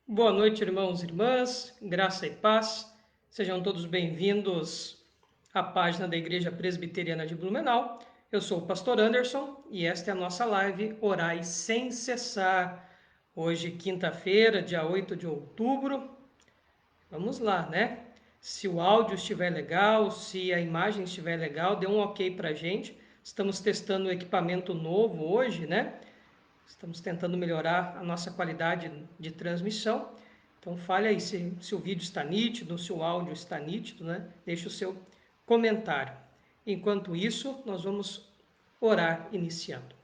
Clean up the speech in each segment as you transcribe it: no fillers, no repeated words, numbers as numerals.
Boa noite, irmãos e irmãs, graça e paz. Sejam todos bem-vindos à página da Igreja Presbiteriana de Blumenau. Eu sou o pastor Anderson e esta é a nossa live Orai Sem Cessar. Hoje, quinta-feira, dia 8 de outubro. Vamos lá, né? Se o áudio estiver legal, se a imagem estiver legal, dê um ok pra gente. Estamos testando um equipamento novo hoje, né? Estamos tentando melhorar a nossa qualidade de transmissão. Então fale aí se o vídeo está nítido, se o áudio está nítido, né? Deixe o seu comentário. Enquanto isso, nós vamos orar iniciando.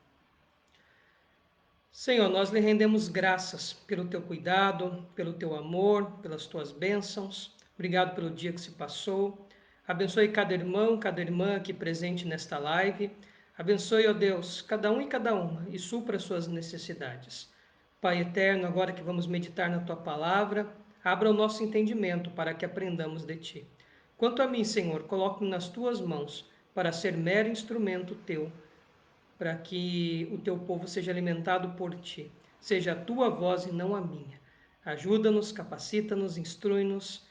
Senhor, nós lhe rendemos graças pelo teu cuidado, pelo teu amor, pelas tuas bênçãos. Obrigado pelo dia que se passou. Abençoe cada irmão, cada irmã aqui presente nesta live. Abençoe, ó Deus, cada um e cada uma e supra as suas necessidades. Pai eterno, agora que vamos meditar na tua palavra, abra o nosso entendimento para que aprendamos de ti. Quanto a mim, Senhor, coloco-me nas tuas mãos para ser mero instrumento teu, para que o teu povo seja alimentado por ti. Seja a tua voz e não a minha. Ajuda-nos, capacita-nos, instrui-nos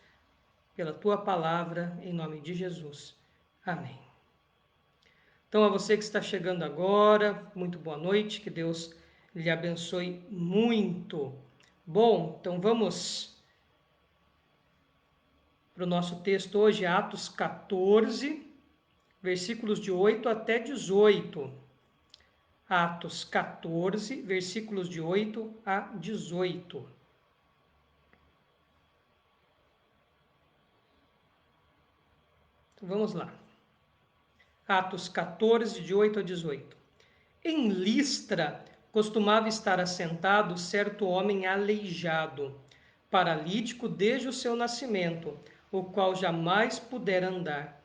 pela tua palavra, em nome de Jesus. Amém. Então, a você que está chegando agora, muito boa noite, que Deus lhe abençoe muito. Bom, então vamos para o nosso texto hoje, Atos 14, versículos de 8 até 18. Atos 14, versículos de 8 a 18. Então, vamos lá. Atos 14, de 8 a 18. Em Listra, costumava estar assentado certo homem aleijado, paralítico desde o seu nascimento, o qual jamais pudera andar.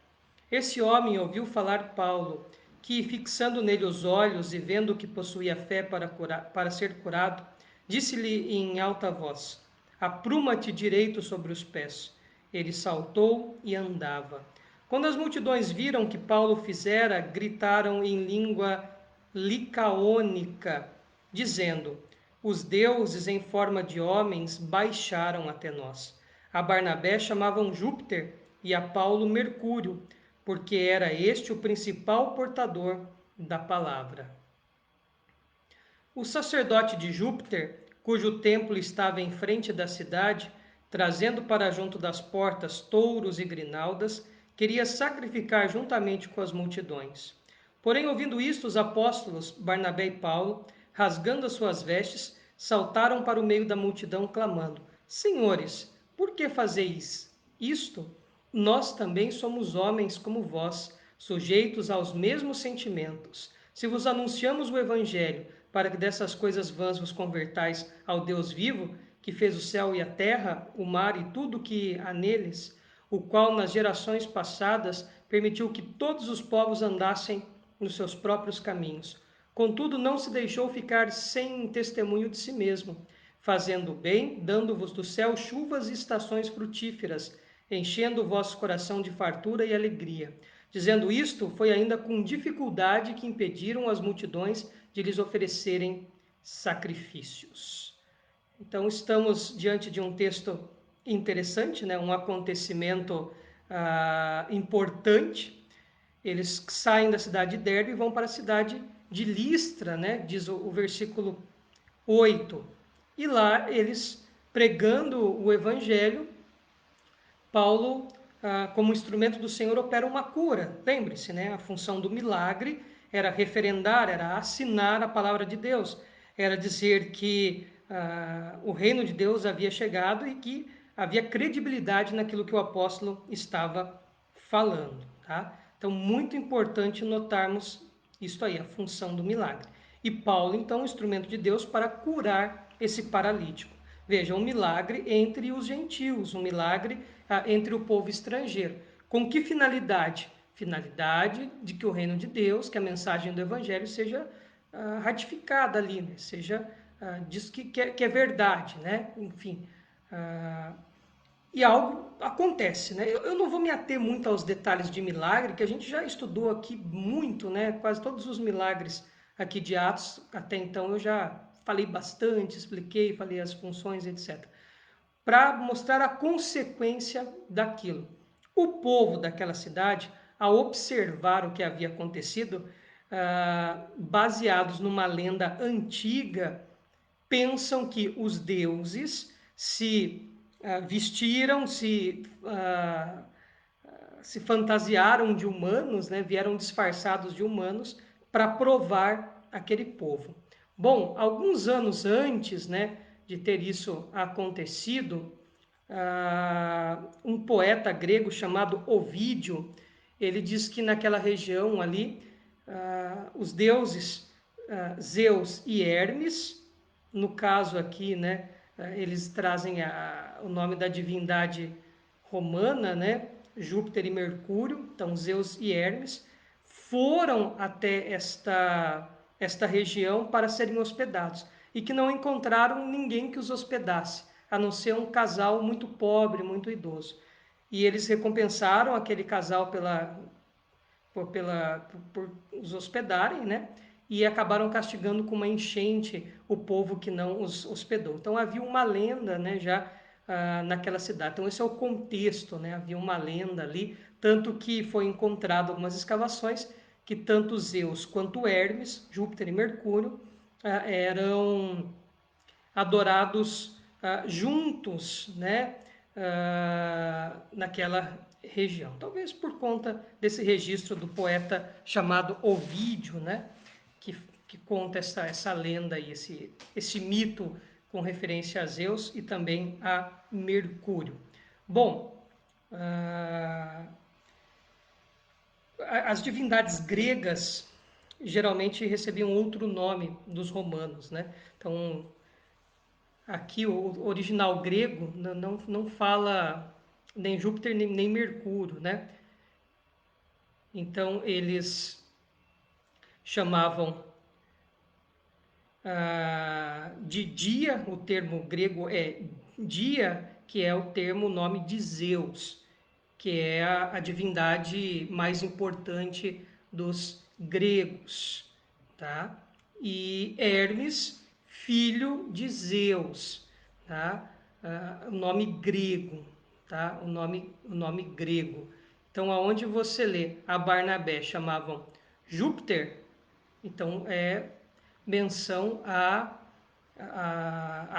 Esse homem ouviu falar Paulo, que, fixando nele os olhos e vendo que possuía fé para ser curado, disse-lhe em alta voz: Apruma-te direito sobre os pés. Ele saltou e andava. Quando as multidões viram que Paulo fizera, gritaram em língua licaônica, dizendo: Os deuses em forma de homens baixaram até nós. A Barnabé chamavam Júpiter e a Paulo Mercúrio, porque era este o principal portador da palavra. O sacerdote de Júpiter, cujo templo estava em frente da cidade, trazendo para junto das portas touros e grinaldas, queria sacrificar juntamente com as multidões. Porém, ouvindo isto, os apóstolos, Barnabé e Paulo, rasgando as suas vestes, saltaram para o meio da multidão, clamando: Senhores, por que fazeis isto? Nós também somos homens como vós, sujeitos aos mesmos sentimentos. Se vos anunciamos o Evangelho, para que dessas coisas vãs vos convertais ao Deus vivo, que fez o céu e a terra, o mar e tudo que há neles, o qual nas gerações passadas permitiu que todos os povos andassem nos seus próprios caminhos. Contudo, não se deixou ficar sem testemunho de si mesmo, fazendo bem, dando-vos do céu chuvas e estações frutíferas, enchendo o vosso coração de fartura e alegria. Dizendo isto, foi ainda com dificuldade que impediram as multidões de lhes oferecerem sacrifícios. Então, estamos diante de um texto interessante, né? Um acontecimento importante. Eles saem da cidade de Derbe e vão para a cidade de Listra, né? Diz o versículo 8. E lá eles, pregando o evangelho, Paulo, como instrumento do Senhor, opera uma cura. Lembre-se, né? A função do milagre era referendar, era assinar a palavra de Deus, era dizer que o reino de Deus havia chegado e que havia credibilidade naquilo que o apóstolo estava falando. Tá? Então, muito importante notarmos isso aí, a função do milagre. E Paulo, então, instrumento de Deus para curar esse paralítico. Veja, um milagre entre os gentios, um milagre entre o povo estrangeiro. Com que finalidade? Finalidade de que o reino de Deus, que a mensagem do evangelho seja ratificada ali, né? Seja diz que é verdade, né? Enfim, e algo acontece, né? Eu não vou me ater muito aos detalhes de milagre, que a gente já estudou aqui muito, né? Quase todos os milagres aqui de Atos, até então eu já falei bastante, expliquei, falei as funções, etc. para mostrar a consequência daquilo. O povo daquela cidade, ao observar o que havia acontecido, baseados numa lenda antiga, pensam que os deuses se vestiram, se fantasiaram de humanos, né, vieram disfarçados de humanos para provar aquele povo. Bom, alguns anos antes, né, de ter isso acontecido, um poeta grego chamado Ovídio, ele diz que naquela região ali, os deuses Zeus e Hermes, no caso aqui, né, eles trazem o nome da divindade romana, né, Júpiter e Mercúrio, então Zeus e Hermes, foram até esta região para serem hospedados e que não encontraram ninguém que os hospedasse, a não ser um casal muito pobre, muito idoso. E eles recompensaram aquele casal por os hospedarem, né? E acabaram castigando com uma enchente o povo que não os hospedou. Então havia uma lenda, né, já naquela cidade. Então esse é o contexto, né? Havia uma lenda ali, tanto que foi encontrado algumas escavações que tanto Zeus quanto Hermes, Júpiter e Mercúrio, eram adorados juntos, né, naquela região. Talvez por conta desse registro do poeta chamado Ovídio, né, que conta essa lenda e esse mito com referência a Zeus e também a Mercúrio. Bom, as divindades gregas geralmente recebiam outro nome dos romanos, né? Então, aqui o original grego não fala nem Júpiter nem Mercúrio, né? Então eles chamavam de dia, o termo grego é dia, que é o termo nome de Zeus, que é a divindade mais importante dos gregos, tá? E Hermes, filho de Zeus, tá? O nome grego, tá? O nome grego. Então, aonde você lê a Barnabé chamavam Júpiter, então é menção a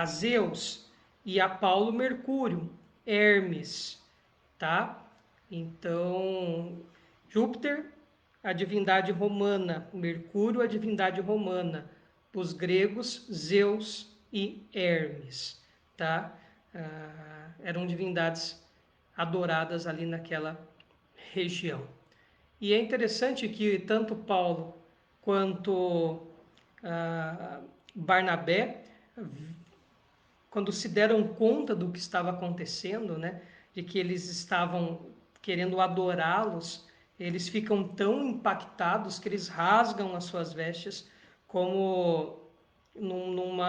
Zeus, e a Paulo Mercúrio, Hermes, tá? Então, Júpiter, a divindade romana, Mercúrio, a divindade romana, os gregos, Zeus e Hermes, tá? Eram divindades adoradas ali naquela região. E é interessante que tanto Paulo quanto Barnabé, quando se deram conta do que estava acontecendo, né, de que eles estavam querendo adorá-los, eles ficam tão impactados que eles rasgam as suas vestes como num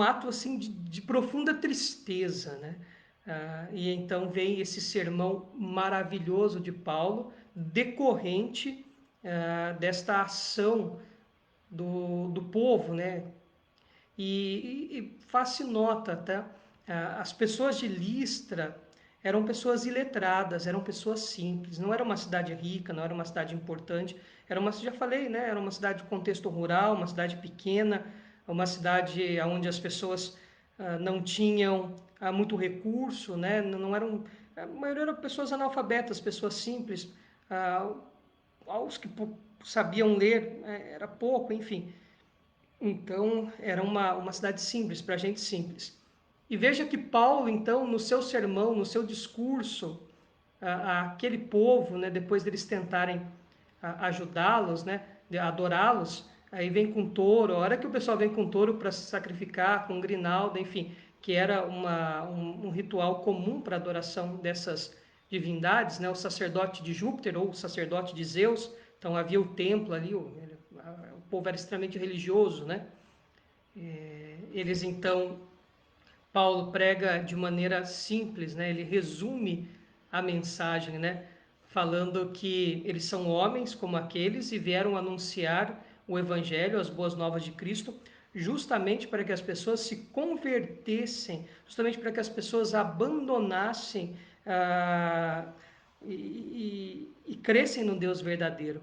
ato assim de profunda tristeza, né? E então vem esse sermão maravilhoso de Paulo, decorrente desta ação do povo, né? E faz-se nota, tá? As pessoas de Listra eram pessoas iletradas, eram pessoas simples, não era uma cidade rica, não era uma cidade importante, era uma, já falei, né? Era uma cidade de contexto rural, uma cidade pequena, uma cidade onde as pessoas não tinham muito recurso, né? Não eram, a maioria eram pessoas analfabetas, pessoas simples, aos que sabiam ler era pouco, enfim. Então, era uma cidade simples, para gente simples. E veja que Paulo, então, no seu sermão, no seu discurso, aquele povo, né, depois deles tentarem ajudá-los, né, adorá-los, aí vem com touro. A hora que o pessoal vem com touro para se sacrificar, com grinalda, enfim, que era um ritual comum para a adoração dessas divindades, né, o sacerdote de Júpiter ou o sacerdote de Zeus. Então havia o templo ali, o povo era extremamente religioso, né? Eles então, Paulo prega de maneira simples, né? Ele resume a mensagem, né? Falando que eles são homens como aqueles e vieram anunciar o evangelho, as boas novas de Cristo, justamente para que as pessoas se convertessem, justamente para que as pessoas abandonassem e crescem no Deus verdadeiro.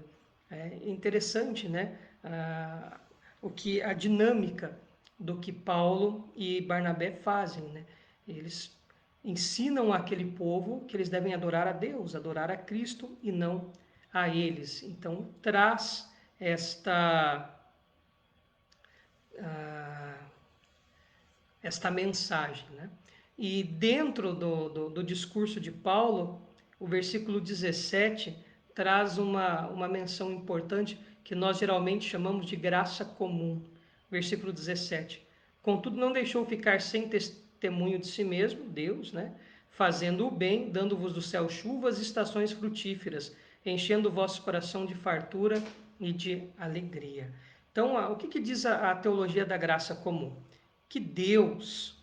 É interessante, né? A dinâmica do que Paulo e Barnabé fazem, né? Eles ensinam aquele povo que eles devem adorar a Deus, adorar a Cristo e não a eles. Então traz esta mensagem, né? E dentro do discurso de Paulo, o versículo 17 traz uma menção importante que nós geralmente chamamos de graça comum. Versículo 17. Contudo, não deixou ficar sem testemunho de si mesmo, Deus, né? Fazendo o bem, dando-vos do céu chuvas e estações frutíferas, enchendo o vosso coração de fartura e de alegria. Então, o que diz a teologia da graça comum? Que Deus,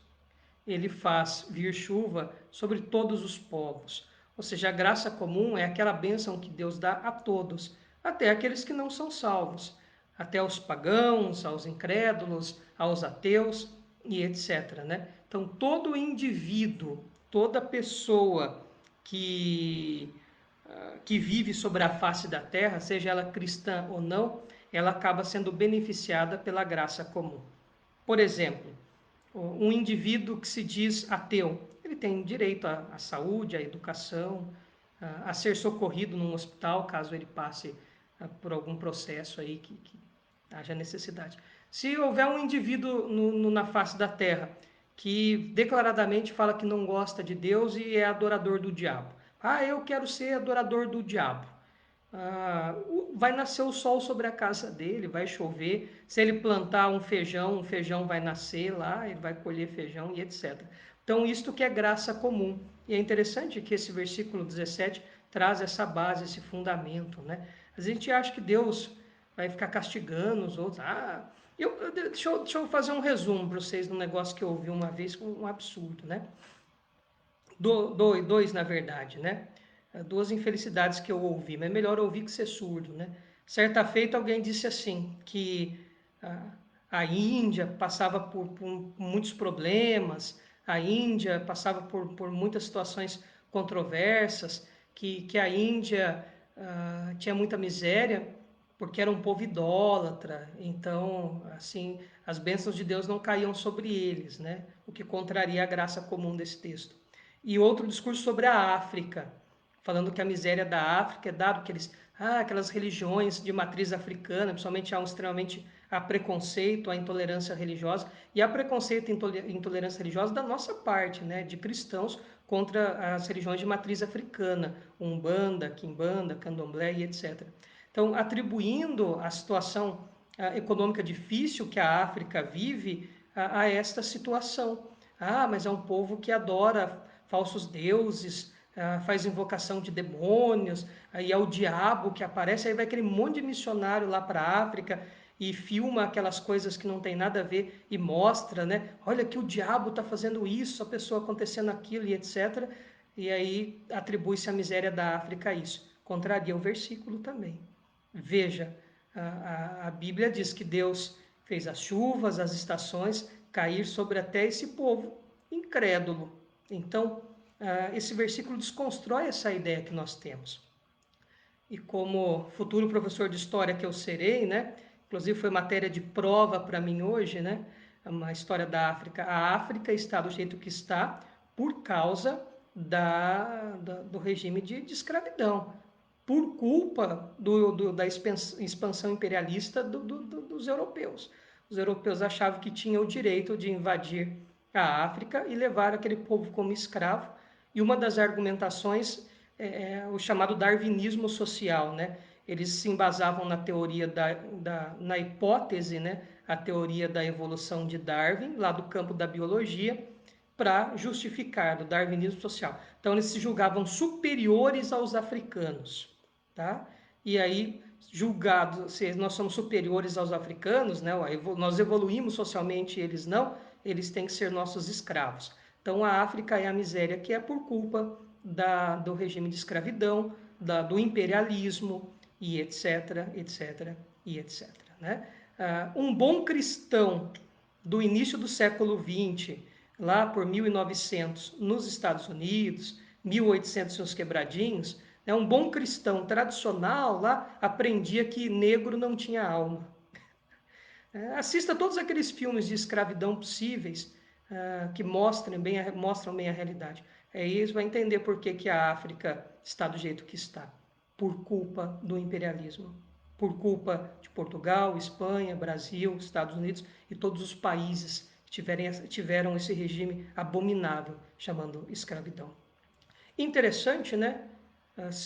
ele faz vir chuva sobre todos os povos. Ou seja, a graça comum é aquela bênção que Deus dá a todos, até aqueles que não são salvos, até aos pagãos, aos incrédulos, aos ateus e etc. Né? Então, todo indivíduo, toda pessoa que vive sobre a face da terra, seja ela cristã ou não, ela acaba sendo beneficiada pela graça comum. Por exemplo, um indivíduo que se diz ateu, ele tem direito à saúde, à educação, a ser socorrido num hospital, caso ele passe por algum processo aí que haja necessidade. Se houver um indivíduo na face da terra que declaradamente fala que não gosta de Deus e é adorador do diabo. Eu quero ser adorador do diabo. Vai nascer o sol sobre a casa dele, vai chover. Se ele plantar um feijão vai nascer lá, ele vai colher feijão e etc. Então, isto que é graça comum. E é interessante que esse versículo 17 traz essa base, esse fundamento, né? A gente acha que Deus vai ficar castigando os outros. Deixa eu fazer um resumo para vocês de um negócio que eu ouvi uma vez, um absurdo, né? Dois, na verdade, né? Duas infelicidades que eu ouvi, mas é melhor ouvir que ser surdo, né? Certa feita alguém disse assim, que a Índia passava por muitos problemas, a Índia passava por muitas situações controversas, que a Índia tinha muita miséria, porque era um povo idólatra, então, assim, as bênçãos de Deus não caíam sobre eles, né? O que contraria a graça comum desse texto. E outro discurso sobre a África, falando que a miséria da África é dado que aquelas religiões de matriz africana, principalmente há extremamente a preconceito, a intolerância religiosa, e há preconceito e intolerância religiosa da nossa parte, né, de cristãos contra as religiões de matriz africana, Umbanda, Quimbanda, Candomblé e etc. Então, atribuindo a situação econômica difícil que a África vive a esta situação. Mas é um povo que adora falsos deuses, faz invocação de demônios, aí é o diabo que aparece, aí vai aquele monte de missionário lá para a África e filma aquelas coisas que não tem nada a ver e mostra, né? Olha que o diabo está fazendo isso, a pessoa acontecendo aquilo e etc. E aí atribui-se a miséria da África a isso. Contraria o versículo também. Veja, a Bíblia diz que Deus fez as chuvas, as estações cair sobre até esse povo incrédulo. Então, esse versículo desconstrói essa ideia que nós temos. E como futuro professor de história que eu serei, né? Inclusive foi matéria de prova para mim hoje, né? Uma história da África. A África está do jeito que está por causa do regime de escravidão, por culpa da expansão imperialista dos europeus. Os europeus achavam que tinham o direito de invadir a África e levar aquele povo como escravo. E uma das argumentações é o chamado darwinismo social, né? Eles se embasavam na teoria na hipótese, né? A teoria da evolução de Darwin, lá do campo da biologia, para justificar do darwinismo social. Então eles se julgavam superiores aos africanos, tá? E aí julgados, se nós somos superiores aos africanos, né? Nós evoluímos socialmente, eles não, eles têm que ser nossos escravos. Então a África é a miséria que é por culpa do regime de escravidão, do imperialismo e etc, etc e etc, né? Um bom cristão do início do século XX, lá por 1900, nos Estados Unidos, 1800 e uns quebradinhos, né, um bom cristão tradicional lá aprendia que negro não tinha alma. Assista todos aqueles filmes de escravidão possíveis que mostram bem a realidade. Aí você vai entender por que a África está do jeito que está. Por culpa do imperialismo. Por culpa de Portugal, Espanha, Brasil, Estados Unidos e todos os países que tiveram esse regime abominável chamando escravidão. Interessante, né?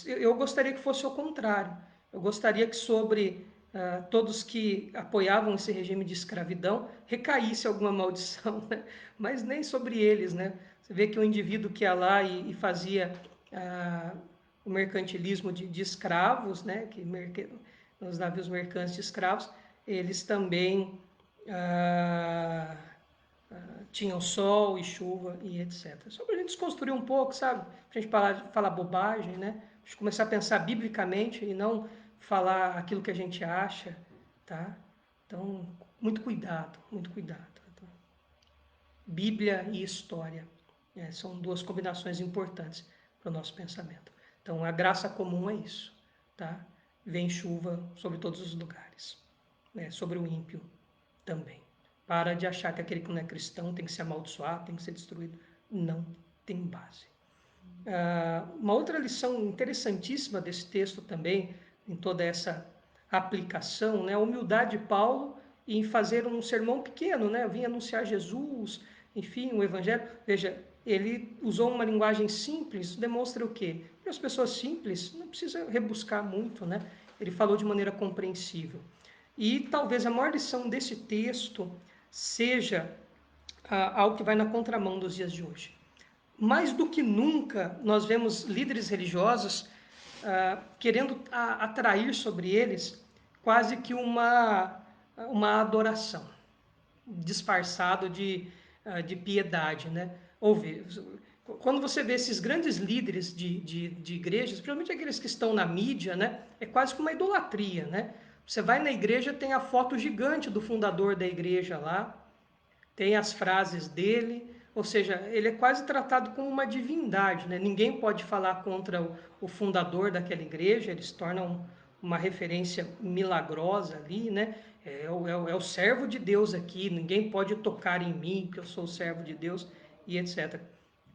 Eu gostaria que fosse o contrário. Eu gostaria que sobre todos que apoiavam esse regime de escravidão recaísse alguma maldição, né? Mas nem sobre eles, né? Você vê que o indivíduo que ia lá e fazia o mercantilismo de escravos, né? Nos navios mercantes de escravos, eles também tinham sol e chuva e etc. Só para a gente desconstruir um pouco, sabe? Para a gente parar de falar bobagem, né? A gente começar a pensar biblicamente e não falar aquilo que a gente acha, tá? Então, muito cuidado, muito cuidado. Tá? Bíblia e história são duas combinações importantes para o nosso pensamento. Então, a graça comum é isso, tá? Vem chuva sobre todos os lugares, né? Sobre o ímpio também. Para de achar que aquele que não é cristão tem que ser amaldiçoado, tem que ser destruído. Não tem base. Uma outra lição interessantíssima desse texto também, em toda essa aplicação, né? A humildade de Paulo em fazer um sermão pequeno, né? Vim anunciar Jesus, enfim, o evangelho. Veja, ele usou uma linguagem simples, isso demonstra o quê? Que as pessoas simples não precisa rebuscar muito, né? Ele falou de maneira compreensível. E talvez a maior lição desse texto seja algo que vai na contramão dos dias de hoje. Mais do que nunca, nós vemos líderes religiosos querendo atrair sobre eles quase que uma adoração, disfarçado de piedade, né? Quando você vê esses grandes líderes de igrejas, principalmente aqueles que estão na mídia, né? É quase que uma idolatria, né? Você vai na igreja, tem a foto gigante do fundador da igreja lá, tem as frases dele, ou seja, ele é quase tratado como uma divindade, né? Ninguém pode falar contra o fundador daquela igreja, eles tornam uma referência milagrosa ali, né? É o servo de Deus aqui, ninguém pode tocar em mim, porque eu sou o servo de Deus, e etc.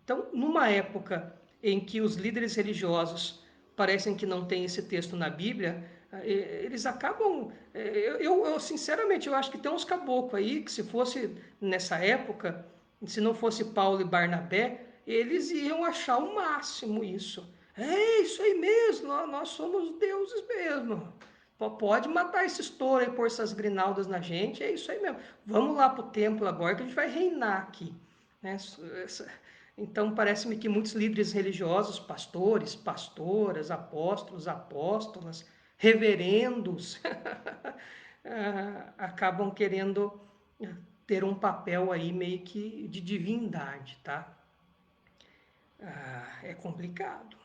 Então, numa época em que os líderes religiosos parecem que não têm esse texto na Bíblia, eles acabam. Eu sinceramente, eu acho que tem uns caboclos aí que, se fosse nessa época, se não fosse Paulo e Barnabé, eles iam achar o máximo isso. É isso aí mesmo, nós somos deuses mesmo. Pode matar esses touros e pôr essas grinaldas na gente, é isso aí mesmo. Vamos lá para o templo agora que a gente vai reinar aqui. Né? Então, parece-me que muitos líderes religiosos, pastores, pastoras, apóstolos, apóstolas, reverendos, acabam querendo ter um papel aí meio que de divindade, tá? É complicado.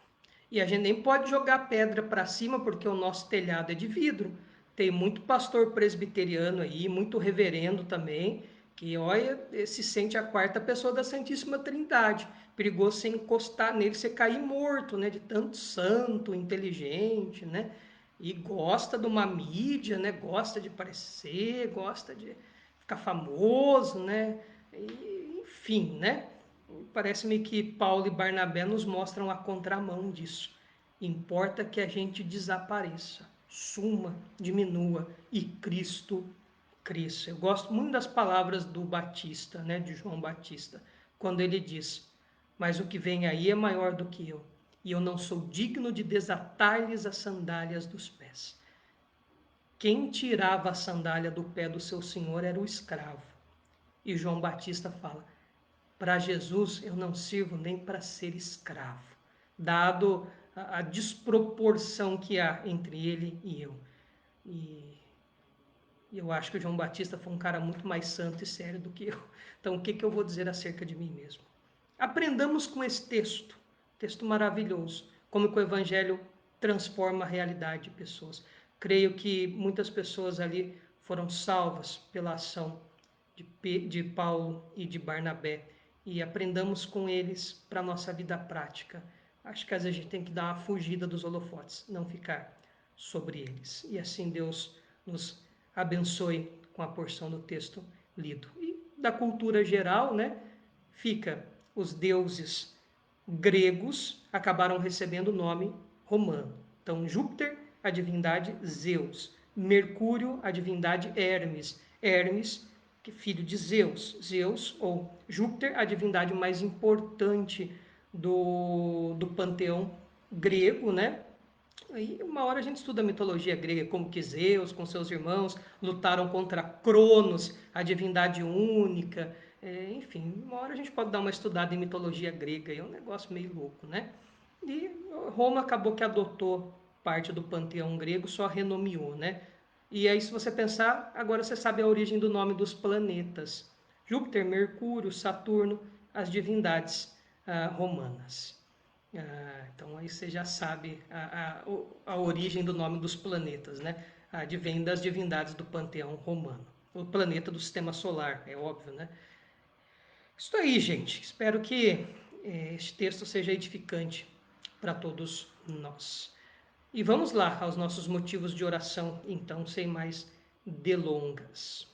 E a gente nem pode jogar pedra para cima porque o nosso telhado é de vidro. Tem muito pastor presbiteriano aí, muito reverendo também, que olha, se sente a quarta pessoa da Santíssima Trindade. Perigoso você encostar nele, você cair morto, né? De tanto santo, inteligente, né? E gosta de uma mídia, né? Gosta de aparecer, gosta de ficar famoso, né? E, enfim, né? Parece-me que Paulo e Barnabé nos mostram a contramão disso. Importa que a gente desapareça, suma, diminua e Cristo cresça. Eu gosto muito das palavras do Batista, né, de João Batista, quando ele diz: mas o que vem aí é maior do que eu, e eu não sou digno de desatar-lhes as sandálias dos pés. Quem tirava a sandália do pé do seu senhor era o escravo. E João Batista fala: para Jesus eu não sirvo nem para ser escravo, dado a desproporção que há entre ele e eu. E eu acho que o João Batista foi um cara muito mais santo e sério do que eu. Então, o que eu vou dizer acerca de mim mesmo? Aprendamos com esse texto maravilhoso, como que o Evangelho transforma a realidade de pessoas. Creio que muitas pessoas ali foram salvas pela ação de Paulo e de Barnabé, e aprendamos com eles para a nossa vida prática. Acho que às vezes a gente tem que dar uma fugida dos holofotes, não ficar sobre eles. E assim Deus nos abençoe com a porção do texto lido. E da cultura geral, né, fica os deuses gregos acabaram recebendo o nome romano. Então, Júpiter, a divindade Zeus. Mercúrio, a divindade Hermes. Hermes, que é filho de Zeus. Zeus, ou Júpiter, a divindade mais importante do panteão grego, né? Aí uma hora a gente estuda a mitologia grega, como que Zeus, com seus irmãos, lutaram contra Cronos, a divindade única. Enfim, uma hora a gente pode dar uma estudada em mitologia grega, é um negócio meio louco, né? E Roma acabou que adotou parte do panteão grego, só renomeou, né? E aí, se você pensar, agora você sabe a origem do nome dos planetas. Júpiter, Mercúrio, Saturno, as divindades romanas. Então aí você já sabe a origem do nome dos planetas, né? Advém das divindades do panteão romano. O planeta do sistema solar, é óbvio, né? Isso aí, gente. Espero que este texto seja edificante para todos nós. E vamos lá aos nossos motivos de oração, então, sem mais delongas.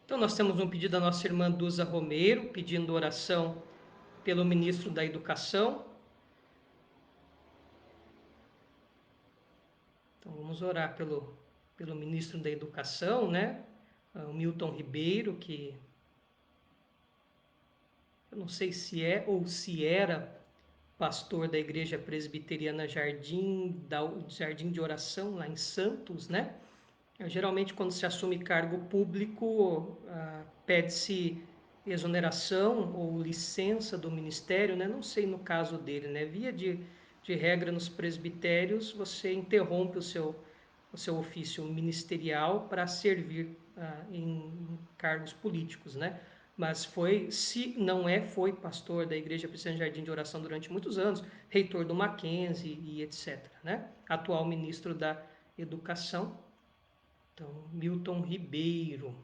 Então, nós temos um pedido da nossa irmã Duza Romero, pedindo oração pelo ministro da Educação. Então, vamos orar pelo ministro da Educação, né? O Milton Ribeiro, que eu não sei se é ou se era pastor da Igreja Presbiteriana Jardim de Oração, lá em Santos, né? Geralmente, quando se assume cargo público, pede-se exoneração ou licença do ministério, né? Não sei no caso dele, né? Via de regra, nos presbitérios, você interrompe o seu ofício ministerial para servir em cargos políticos, né? Mas se não foi pastor da Igreja Presbiteriana Jardim de Oração durante muitos anos, reitor do Mackenzie e etc., né? Atual ministro da Educação. Então, Milton Ribeiro,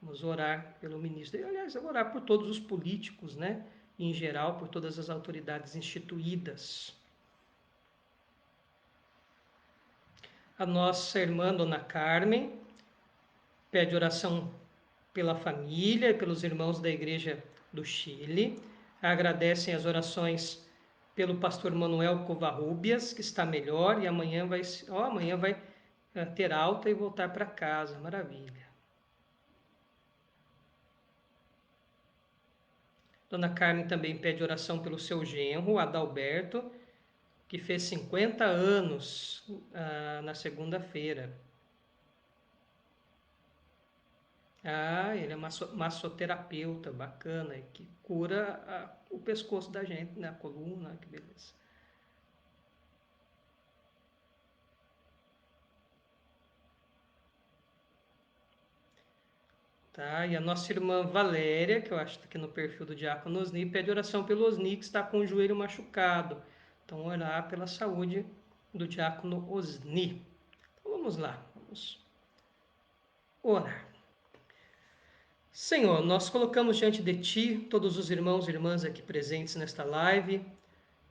vamos orar pelo ministro. E, aliás, eu vou orar por todos os políticos, né? Em geral, por todas as autoridades instituídas. A nossa irmã Dona Carmen pede oração pela família e pelos irmãos da Igreja do Chile. Agradecem as orações pelo pastor Manuel Covarrubias, que está melhor e amanhã vai ter alta e voltar para casa. Maravilha. Dona Carmen também pede oração pelo seu genro, Adalberto, que fez 50 anos na segunda-feira. Ele é massoterapeuta, bacana, que cura o pescoço da gente, né? A coluna, que beleza. Tá, e a nossa irmã Valéria, que eu acho que está aqui no perfil do Diácono Osni, pede oração pelo Osni, que está com o joelho machucado. Então, orar pela saúde do Diácono Osni. Então, vamos lá, vamos orar. Senhor, nós colocamos diante de Ti todos os irmãos e irmãs aqui presentes nesta live. Em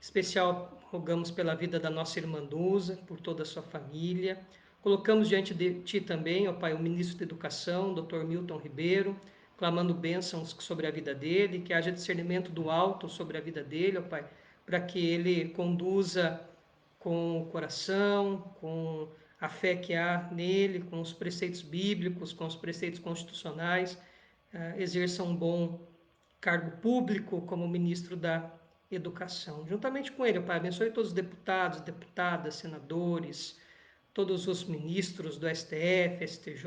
especial, rogamos pela vida da nossa irmã Duza, por toda a sua família. Colocamos diante de Ti também, ó Pai, o ministro da Educação, Dr. Milton Ribeiro, clamando bênçãos sobre a vida dele, que haja discernimento do alto sobre a vida dele, ó Pai, para que ele conduza com o coração, com a fé que há nele, com os preceitos bíblicos, com os preceitos constitucionais, exerça um bom cargo público como ministro da Educação. Juntamente com ele, Pai, abençoe todos os deputados, deputadas, senadores, todos os ministros do STF, STJ,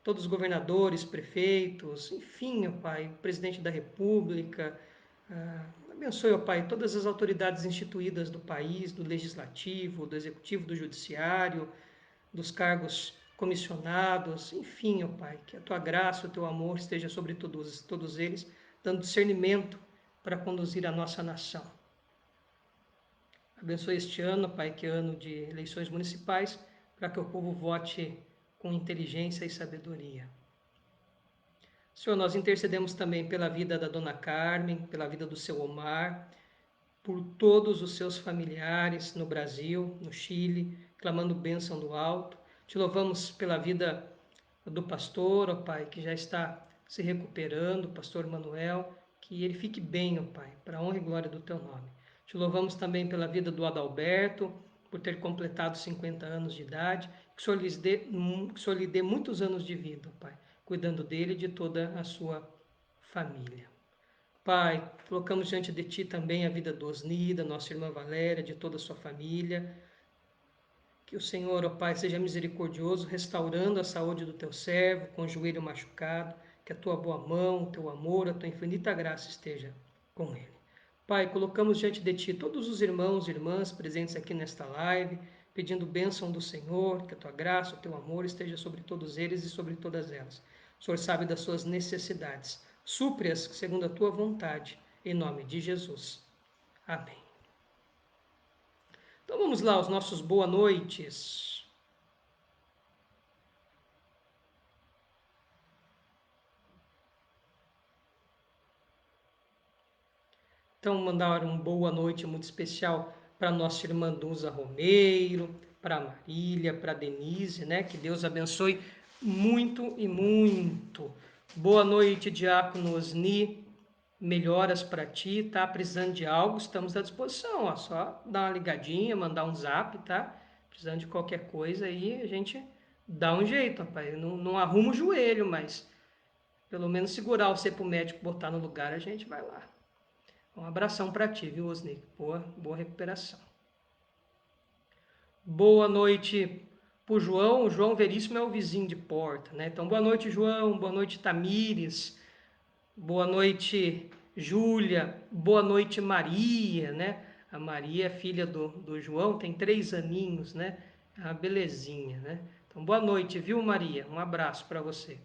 todos os governadores, prefeitos, enfim, Pai, presidente da República. Abençoe, Pai, todas as autoridades instituídas do país, do Legislativo, do Executivo, do Judiciário, dos cargos comissionados, enfim, ó Pai, que a Tua graça, o Teu amor esteja sobre todos eles, dando discernimento para conduzir a nossa nação. Abençoe este ano, Pai, que é ano de eleições municipais, para que o povo vote com inteligência e sabedoria. Senhor, nós intercedemos também pela vida da Dona Carmen, pela vida do seu Omar, por todos os seus familiares no Brasil, no Chile, clamando bênção do alto. Te louvamos pela vida do pastor, ó Pai, que já está se recuperando, o pastor Manuel, que ele fique bem, ó Pai, para a honra e glória do Teu nome. Te louvamos também pela vida do Adalberto, por ter completado 50 anos de idade, que o Senhor lhe dê muitos anos de vida, ó Pai, cuidando dele e de toda a sua família. Pai, colocamos diante de Ti também a vida do Osni, da nossa irmã Valéria, de toda a sua família. Que o Senhor, ó Pai, seja misericordioso, restaurando a saúde do Teu servo, com o joelho machucado, que a Tua boa mão, o Teu amor, a Tua infinita graça esteja com ele. Pai, colocamos diante de Ti todos os irmãos e irmãs presentes aqui nesta live, pedindo bênção do Senhor, que a Tua graça, o Teu amor esteja sobre todos eles e sobre todas elas. O Senhor sabe das suas necessidades. Supre-as segundo a Tua vontade, em nome de Jesus. Amém. Então vamos lá, os nossos boa noites. Então, mandar uma boa noite muito especial para nossa irmã Duza Romeiro, para a Marília, para a Denise, né? Que Deus abençoe muito e muito. Boa noite, Diácono Osni. Melhoras para ti, tá? Precisando de algo, estamos à disposição, ó. Só dar uma ligadinha, mandar um zap, tá? Precisando de qualquer coisa aí, a gente dá um jeito, rapaz. Não arruma o joelho, mas pelo menos segurar você pro médico botar no lugar, a gente vai lá. Um abração para ti, viu, Osni? Boa recuperação. Boa noite pro João. O João Veríssimo é o vizinho de porta, né? Então, boa noite, João. Boa noite, Tamires. Boa noite, Júlia. Boa noite, Maria, né? A Maria é filha do João, tem 3 aninhos, né? É uma belezinha, né? Então, boa noite, viu, Maria? Um abraço para você.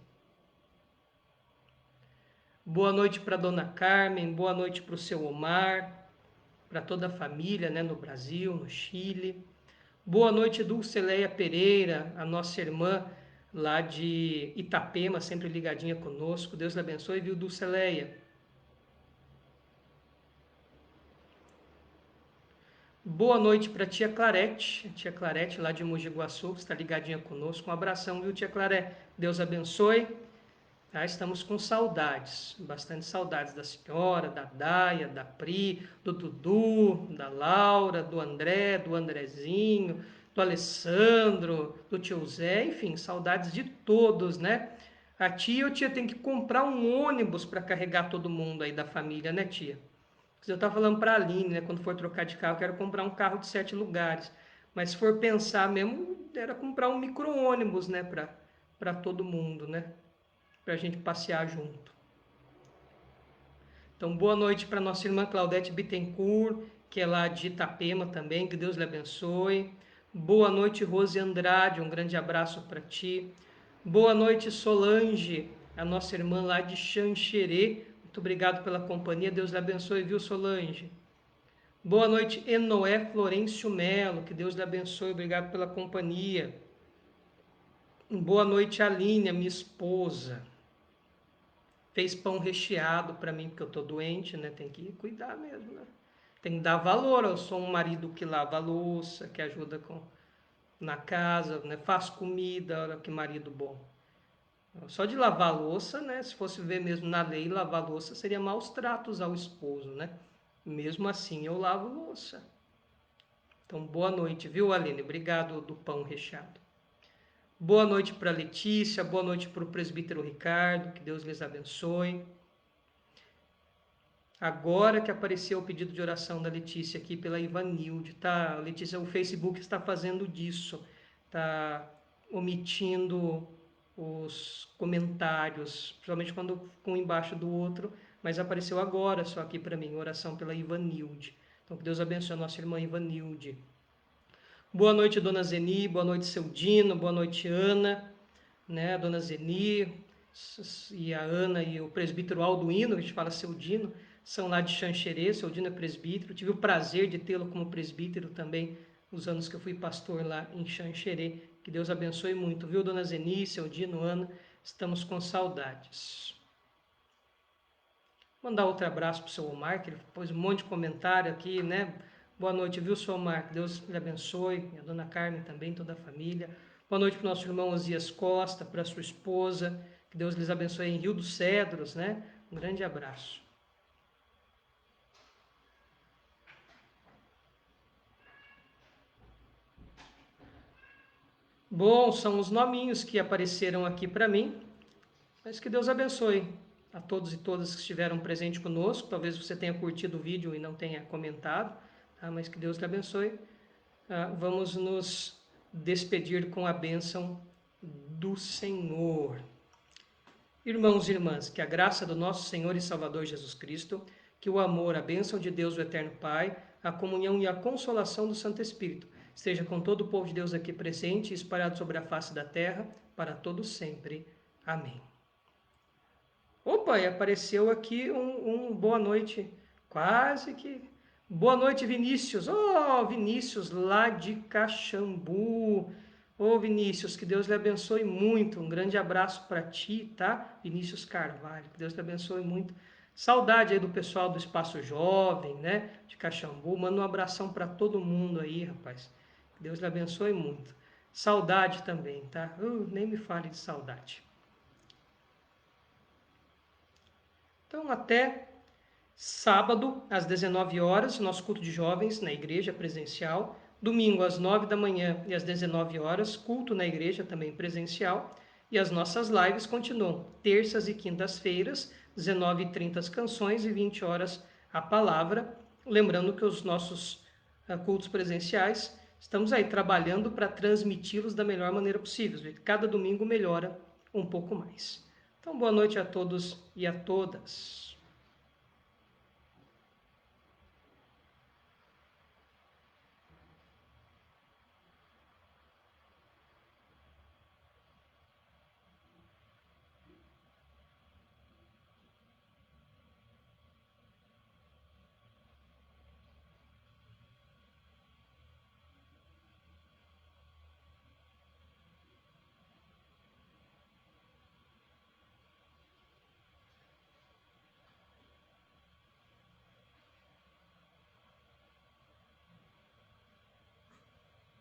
Boa noite para Dona Carmen, boa noite para o seu Omar, para toda a família, né, no Brasil, no Chile. Boa noite, Dulceleia Pereira, a nossa irmã lá de Itapema, sempre ligadinha conosco. Deus lhe abençoe, viu, Dulceleia? Boa noite para tia Clarete lá de Mogi Guaçu, que está ligadinha conosco. Um abração, viu, tia Clarete? Deus abençoe. Tá? Estamos com saudades, bastante saudades da senhora, da Daia, da Pri, do Dudu, da Laura, do André, do Andrezinho, do Alessandro, do tio Zé, enfim, saudades de todos, né? A tia tem que comprar um ônibus para carregar todo mundo aí da família, né, tia? Eu estava falando para a Aline, né, quando for trocar de carro, eu quero comprar um carro de 7 lugares. Mas se for pensar mesmo, era comprar um micro-ônibus, né, para todo mundo, né? Para a gente passear junto. Então, boa noite para nossa irmã Claudete Bittencourt, que é lá de Itapema também, que Deus lhe abençoe. Boa noite, Rose Andrade, um grande abraço para ti. Boa noite, Solange, a nossa irmã lá de Xanxerê. Muito obrigado pela companhia, Deus lhe abençoe, viu, Solange? Boa noite, Enoé Florencio Melo, que Deus lhe abençoe, obrigado pela companhia. Boa noite, Aline, a minha esposa. Fez pão recheado para mim, porque eu tô doente, né? Tem que cuidar mesmo, né? Tem que dar valor. Eu sou um marido que lava a louça, que ajuda na casa, né? Faz comida, olha que marido bom. Só de lavar a louça, né? Se fosse ver mesmo na lei, lavar a louça seria maus tratos ao esposo, né? Mesmo assim, eu lavo louça. Então, boa noite, viu, Aline? Obrigado do pão recheado. Boa noite para Letícia, boa noite para o presbítero Ricardo, que Deus lhes abençoe. Agora que apareceu o pedido de oração da Letícia aqui pela Ivanilde, tá? Letícia, o Facebook está fazendo disso, tá omitindo os comentários, principalmente quando um embaixo do outro, mas apareceu agora só aqui para mim, oração pela Ivanilde. Então que Deus abençoe a nossa irmã Ivanilde. Boa noite, dona Zeni, boa noite, seu Dino, boa noite, Ana, né? A dona Zeni e a Ana e o presbítero Alduino, que a gente fala seu Dino, são lá de Xanxerê, seu Dino é presbítero. Tive o prazer de tê-lo como presbítero também, os anos que eu fui pastor lá em Xanxerê. Que Deus abençoe muito, viu, dona Zeni, seu Dino, Ana? Estamos com saudades. Mandar outro abraço para o seu Omar, que ele pôs um monte de comentário aqui, né? Boa noite, viu, seu Omar? Que Deus lhe abençoe. E a dona Carmen também, toda a família. Boa noite para o nosso irmão Osias Costa, para a sua esposa. Que Deus lhes abençoe em Rio dos Cedros, né? Um grande abraço. Bom, são os nominhos que apareceram aqui para mim. Mas que Deus abençoe a todos e todas que estiveram presentes conosco. Talvez você tenha curtido o vídeo e não tenha comentado, tá? Mas que Deus lhe abençoe. Vamos nos despedir com a bênção do Senhor. Irmãos e irmãs, que a graça do nosso Senhor e Salvador Jesus Cristo, que o amor, a bênção de Deus, o Eterno Pai, a comunhão e a consolação do Santo Espírito esteja com todo o povo de Deus aqui presente e espalhado sobre a face da terra, para todos sempre. Amém. Opa, e apareceu aqui um boa noite, quase que. Boa noite, Vinícius. Oh, Vinícius, lá de Caxambu. Ô, Vinícius, que Deus lhe abençoe muito. Um grande abraço para ti, tá? Vinícius Carvalho, que Deus lhe abençoe muito. Saudade aí do pessoal do Espaço Jovem, né? De Caxambu. Manda um abração para todo mundo aí, rapaz. Que Deus lhe abençoe muito. Saudade também, tá? Nem me fale de saudade. Então, até sábado, às 19 horas, nosso culto de jovens na igreja presencial. Domingo, às 9 da manhã e às 19 horas, culto na igreja também presencial. E as nossas lives continuam terças e quintas-feiras, 19h30 as canções e 20 horas a palavra. Lembrando que os nossos cultos presenciais, estamos aí trabalhando para transmiti-los da melhor maneira possível. Cada domingo melhora um pouco mais. Então, boa noite a todos e a todas.